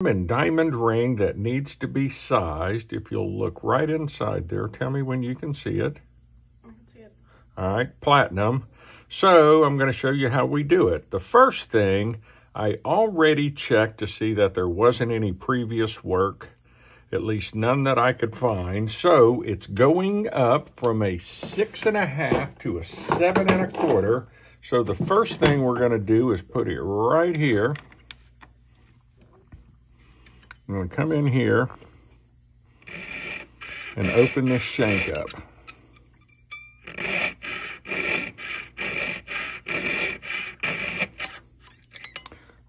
Diamond ring that needs to be sized. If you'll look right inside there, tell me when you can see it. I can see it. All right, platinum. So I'm going to show you how we do it. The first thing, I already checked to see that there wasn't any previous work, at least none that I could find. So it's going up from a 6.5 to a 7.25. So the first thing we're going to do is put it right here. I'm going to come in here and open this shank up.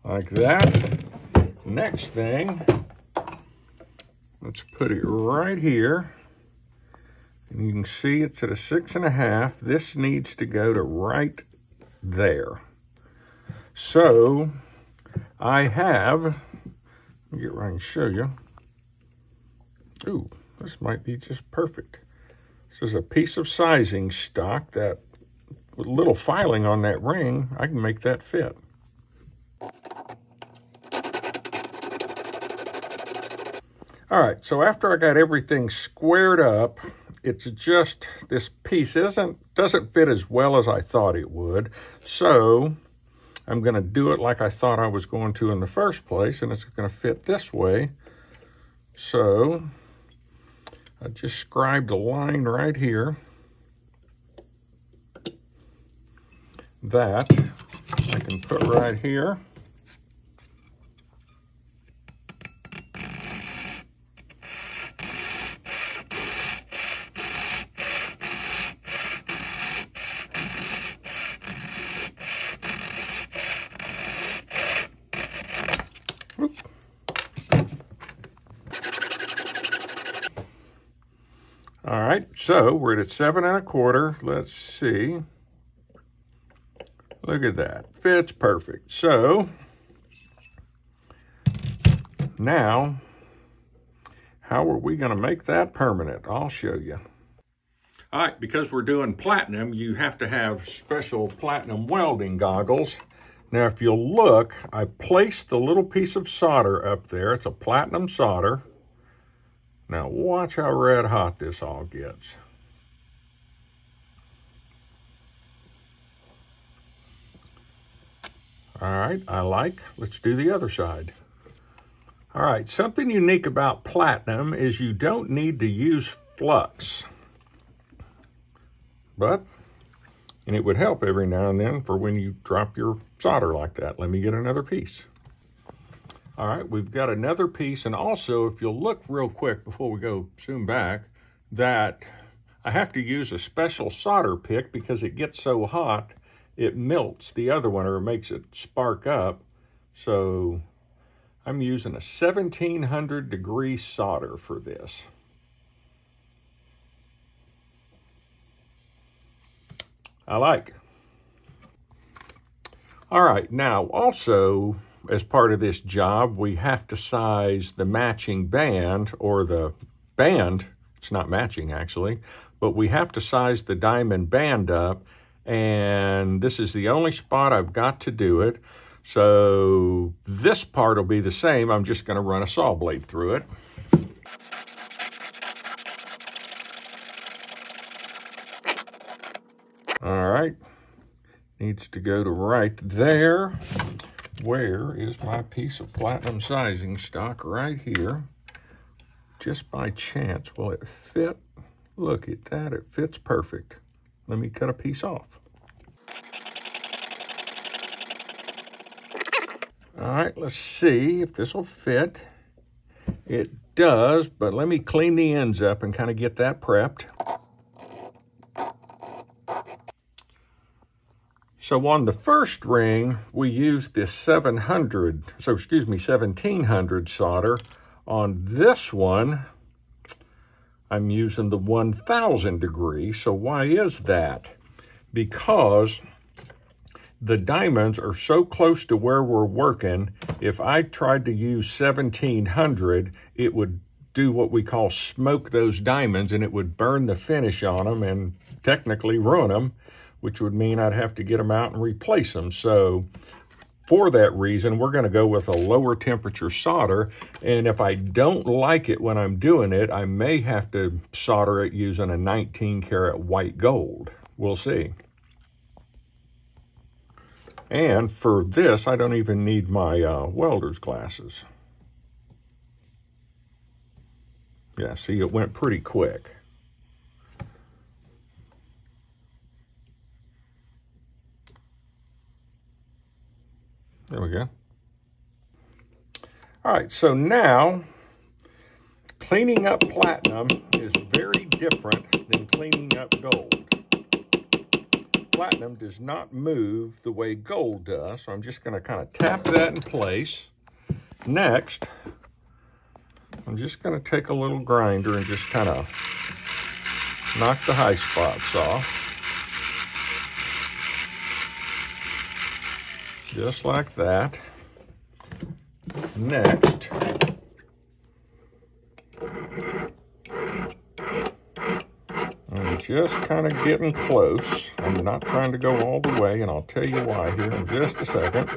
Like that. Next thing, let's put it right here. And you can see it's at a 6.5. This needs to go to right there. So I have, let me get right and show you. Ooh, this might be just perfect. This is a piece of sizing stock that, with a little filing on that ring, I can make that fit. All right, so after I got everything squared up, it's just, this piece doesn't fit as well as I thought it would. So I'm gonna do it like I thought I was going to in the first place, and it's gonna fit this way. So I just scribed a line right here that I can put right here. All right, so we're at 7.25. Let's see. Look at that, fits perfect. So now, how are we gonna make that permanent? I'll show you. All right, because we're doing platinum, you have to have special platinum welding goggles. Now, if you'll look, I placed the little piece of solder up there. It's a platinum solder. Now watch how red hot this all gets. All right, let's do the other side. All right, something unique about platinum is you don't need to use flux. And it would help every now and then for when you drop your solder like that. Let me get another piece. All right, we've got another piece, and also if you'll look real quick before we go zoom back, that I have to use a special solder pick because it gets so hot, it melts the other one or makes it spark up. So I'm using a 1700 degree solder for this. I like. All right, now also, as part of this job, we have to size the matching band, or the band, it's not matching actually, but we have to size the diamond band up, and this is the only spot I've got to do it. So this part will be the same. I'm just gonna run a saw blade through it. All right, needs to go to right there. Where is my piece of platinum sizing stock? Right here. Just by chance, will it fit? Look at that, it fits perfect. Let me cut a piece off. All right, let's see if this will fit. It does, but let me clean the ends up and kind of get that prepped. So on the first ring, we used this 1700 solder. On this one, I'm using the 1000 degree. So why is that? Because the diamonds are so close to where we're working, if I tried to use 1700, it would do what we call smoke those diamonds, and it would burn the finish on them and technically ruin them, which would mean I'd have to get them out and replace them. So for that reason, we're going to go with a lower temperature solder. And if I don't like it when I'm doing it, I may have to solder it using a 19 karat white gold. We'll see. And for this, I don't even need my welder's glasses. Yeah, see, it went pretty quick. There we go. All right, so now cleaning up platinum is very different than cleaning up gold. Platinum does not move the way gold does, so I'm just going to kind of tap that in place. Next, I'm just going to take a little grinder and just kind of knock the high spots off. Just like that. Next, I'm just kind of getting close. I'm not trying to go all the way, and I'll tell you why here in just a second.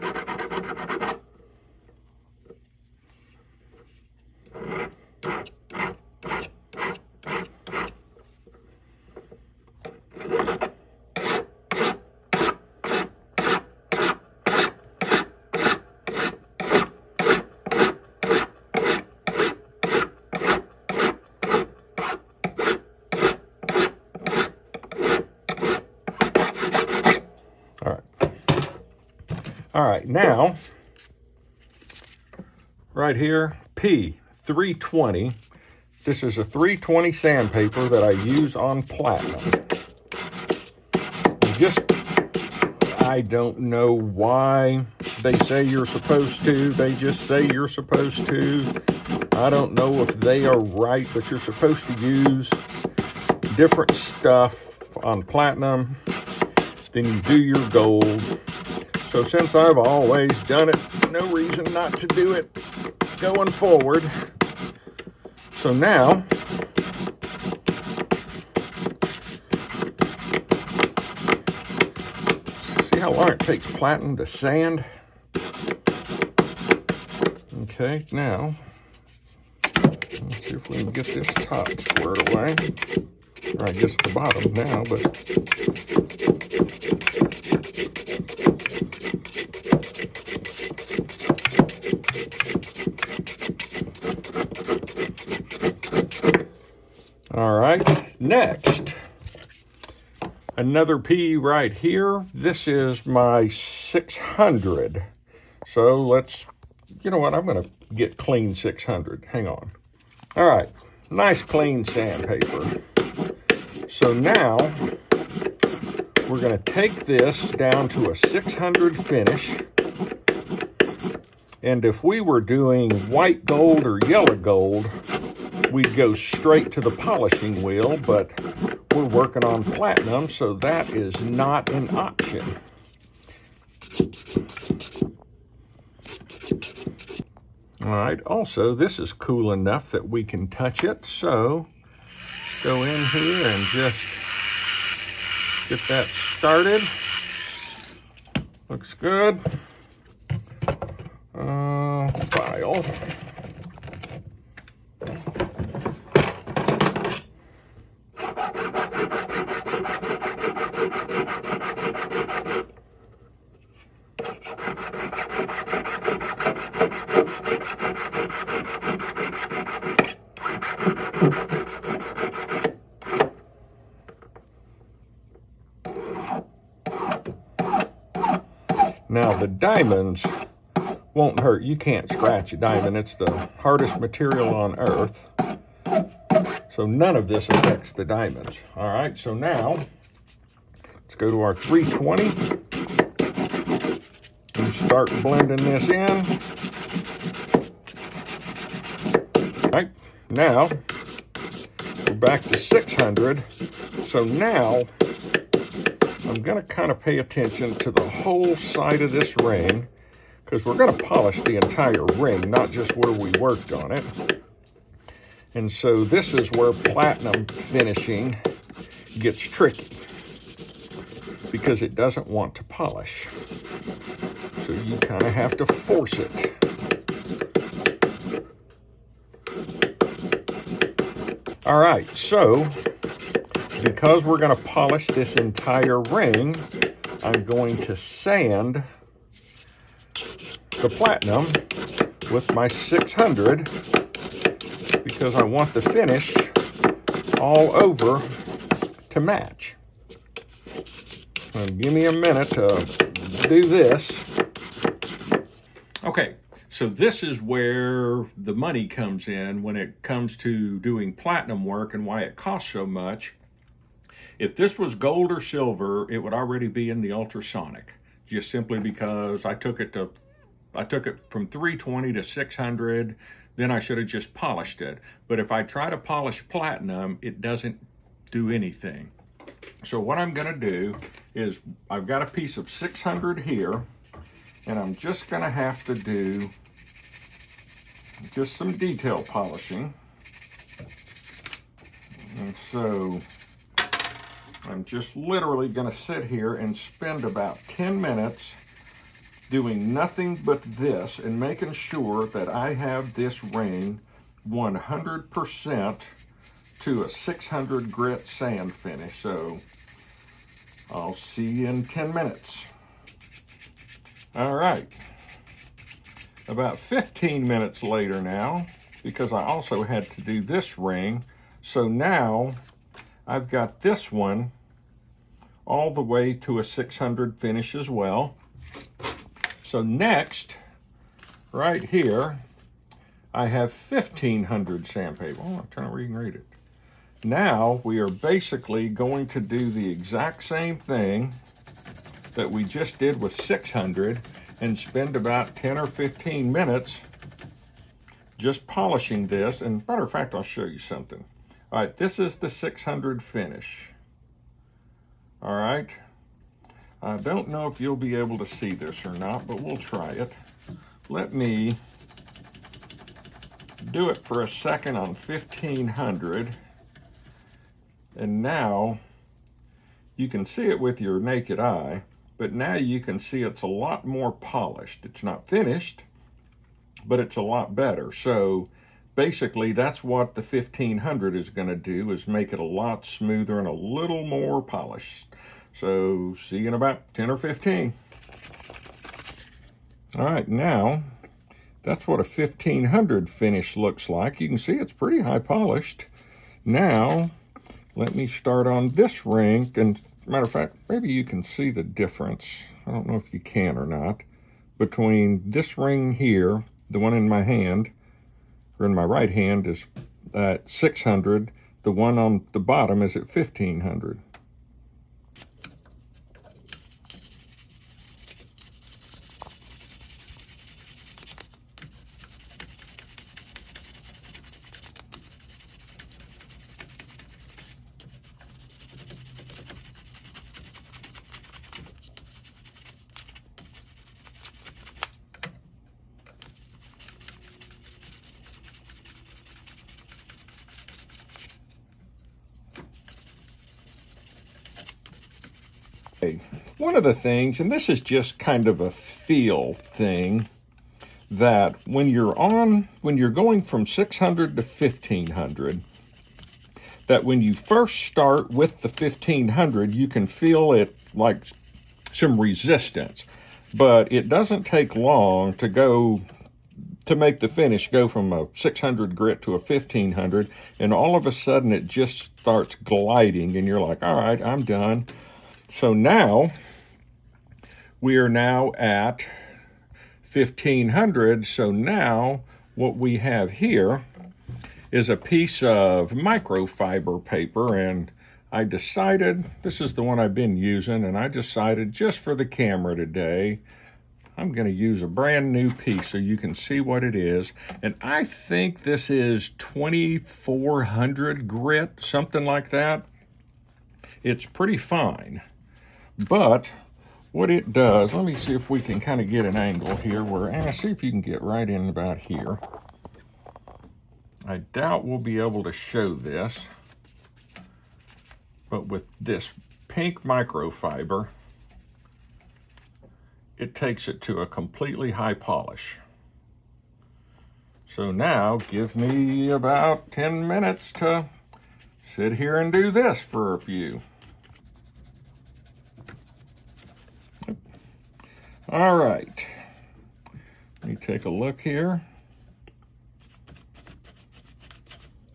All right, now, right here, P320. This is a 320 sandpaper that I use on platinum. I don't know why they say you're supposed to. They just say you're supposed to. I don't know if they are right, but you're supposed to use different stuff on platinum than you do your gold. So since I've always done it, no reason not to do it going forward. So now, see how long it takes platinum to sand? Okay, now, let's see if we can get this top squared away. Or I guess the bottom now, but... All right, next, another P right here. This is my 600. So let's, you know what, I'm going to get clean 600. Hang on. All right, nice clean sandpaper. So now we're going to take this down to a 600 finish. And if we were doing white gold or yellow gold, we'd go straight to the polishing wheel, but we're working on platinum, so that is not an option. All right, also, this is cool enough that we can touch it, so go in here and just get that started. Looks good. File. Now the diamonds won't hurt. You can't scratch a diamond. It's the hardest material on earth. So none of this affects the diamonds. All right, so now let's go to our 320 and start blending this in. All right, now we're back to 600. So now I'm going to kind of pay attention to the whole side of this ring, because we're going to polish the entire ring, not just where we worked on it. And so this is where platinum finishing gets tricky, because it doesn't want to polish. So you kind of have to force it. All right, so because we're going to polish this entire ring, I'm going to sand the platinum with my 600 because I want the finish all over to match. Now, give me a minute to do this. Okay, so this is where the money comes in when it comes to doing platinum work and why it costs so much. If this was gold or silver, it would already be in the ultrasonic, just simply because I took it from 320 to 600, then I should have just polished it. But if I try to polish platinum, it doesn't do anything. So what I'm gonna do is, I've got a piece of 600 here, and I'm just gonna have to do just some detail polishing. And so I'm just literally gonna sit here and spend about 10 minutes doing nothing but this and making sure that I have this ring 100% to a 600 grit sand finish. So I'll see you in 10 minutes. All right, about 15 minutes later now, because I also had to do this ring. So now I've got this one all the way to a 600 finish as well. So next, right here, I have 1500 sandpaper. Oh, I'm trying to read it. Now we are basically going to do the exact same thing that we just did with 600 and spend about 10 or 15 minutes just polishing this. And matter of fact, I'll show you something. All right, this is the 600 finish. All right. I don't know if you'll be able to see this or not, but we'll try it. Let me do it for a second on 1500. And now you can see it with your naked eye, but now you can see it's a lot more polished. It's not finished, but it's a lot better. So basically that's what the 1500 is going to do, is make it a lot smoother and a little more polished. So see you in about 10 or 15. All right, now that's what a 1500 finish looks like. You can see it's pretty high polished. Now let me start on this ring, and matter of fact, maybe you can see the difference. I don't know if you can or not, between this ring here, the one in my hand, or in my right hand, is at 600. The one on the bottom is at 1500. One of the things, and this is just kind of a feel thing, that when you're going from 600 to 1500, that when you first start with the 1500, you can feel it like some resistance, but it doesn't take long to make the finish go from a 600 grit to a 1500, and all of a sudden it just starts gliding, and you're like, all right, I'm done. So now we are now at 1500. So now what we have here is a piece of microfiber paper, and I decided, this is the one I've been using, and I decided just for the camera today, I'm going to use a brand new piece so you can see what it is. And I think this is 2400 grit, something like that. It's pretty fine. But what it does, let me see if we can kind of get an angle here where, and see if you can get right in about here. I doubt we'll be able to show this, but with this pink microfiber, it takes it to a completely high polish. So now give me about 10 minutes to sit here and do this for a few. All right, let me take a look here.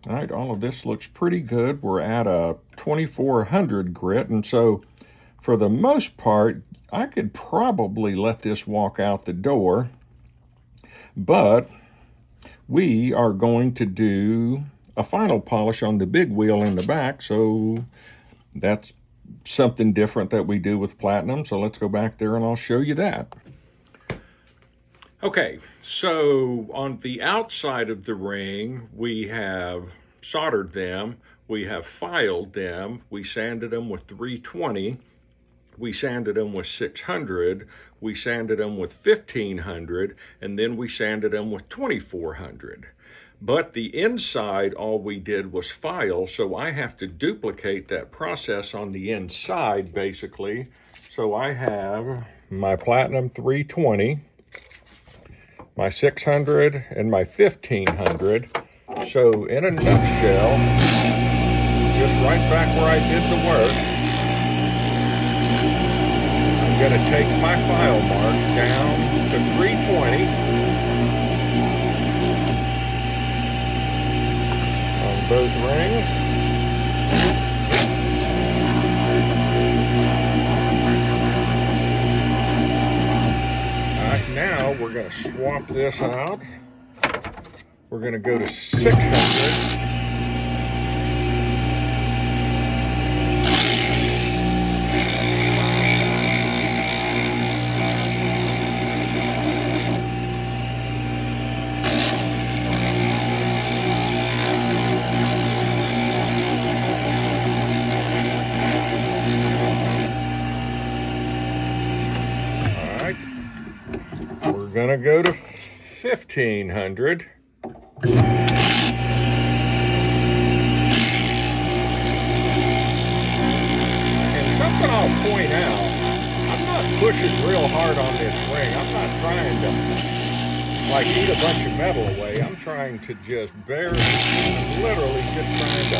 All right, all of this looks pretty good. We're at a 2400 grit, and so for the most part, I could probably let this walk out the door, but we are going to do a final polish on the big wheel in the back, so that's something different that we do with platinum. So let's go back there and I'll show you that. Okay, so on the outside of the ring, we have soldered them, we have filed them, we sanded them with 320, we sanded them with 600, we sanded them with 1500, and then we sanded them with 2400. But the inside, all we did was file, so I have to duplicate that process on the inside, basically. So I have my Platinum 320, my 600, and my 1500. So in a nutshell, just right back where I did the work, I'm going to take my file mark down to 320. Both rings. All right, now we're going to swap this out. We're going to go to 600. Gonna go to 1500. And something I'll point out, I'm not pushing real hard on this ring. I'm not trying to like eat a bunch of metal away. I'm trying to just barely, literally just trying to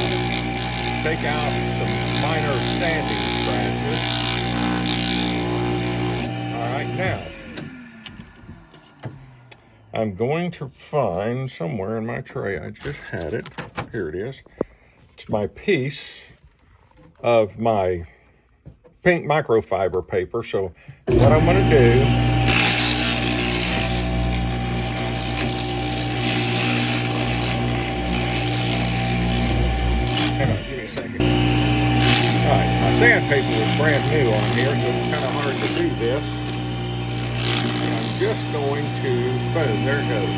take out some minor sanding scratches. All right, now I'm going to find somewhere in my tray, I just had it, here it is. It's my piece of my pink microfiber paper. So what I'm gonna do, hang on, give me a second. All right, my sandpaper is brand new on here, so it's kind of hard to do this. Just going to, boom, there it goes.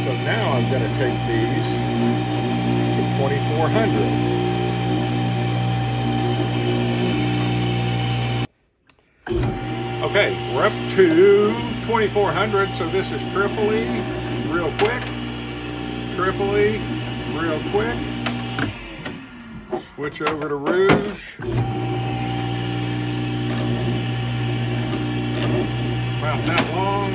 So now I'm going to take these to 2400. Okay, we're up to 2400, so this is triple E, real quick. Triple E, real quick. Switch over to Rouge. About that long.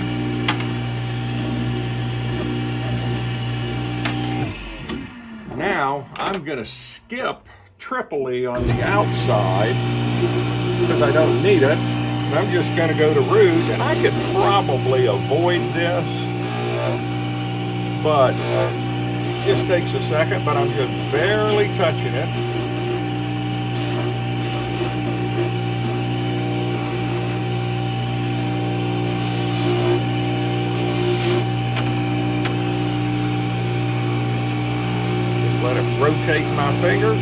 Now I'm going to skip triple E on the outside because I don't need it. And I'm just going to go to Rouge, and I could probably avoid this, but it just takes a second, but I'm just barely touching it. Let it rotate my fingers.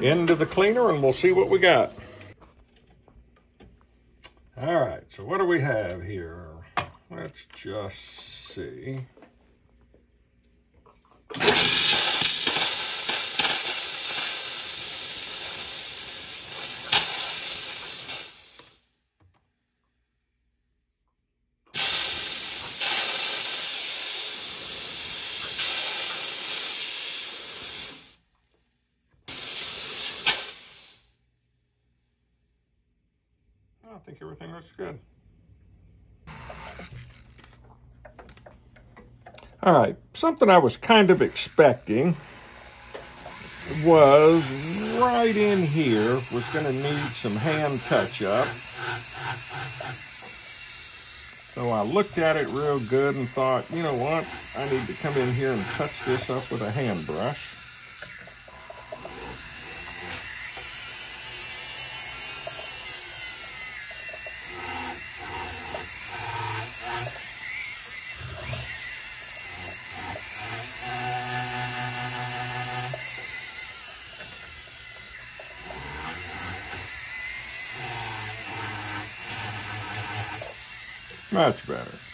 Into the cleaner and we'll see what we got. All right, so what do we have here? Let's just see. I think everything looks good. All right, something I was kind of expecting was right in here was going to need some hand touch-up. So I looked at it real good and thought, you know what, I need to come in here and touch this up with a hand brush. Much better.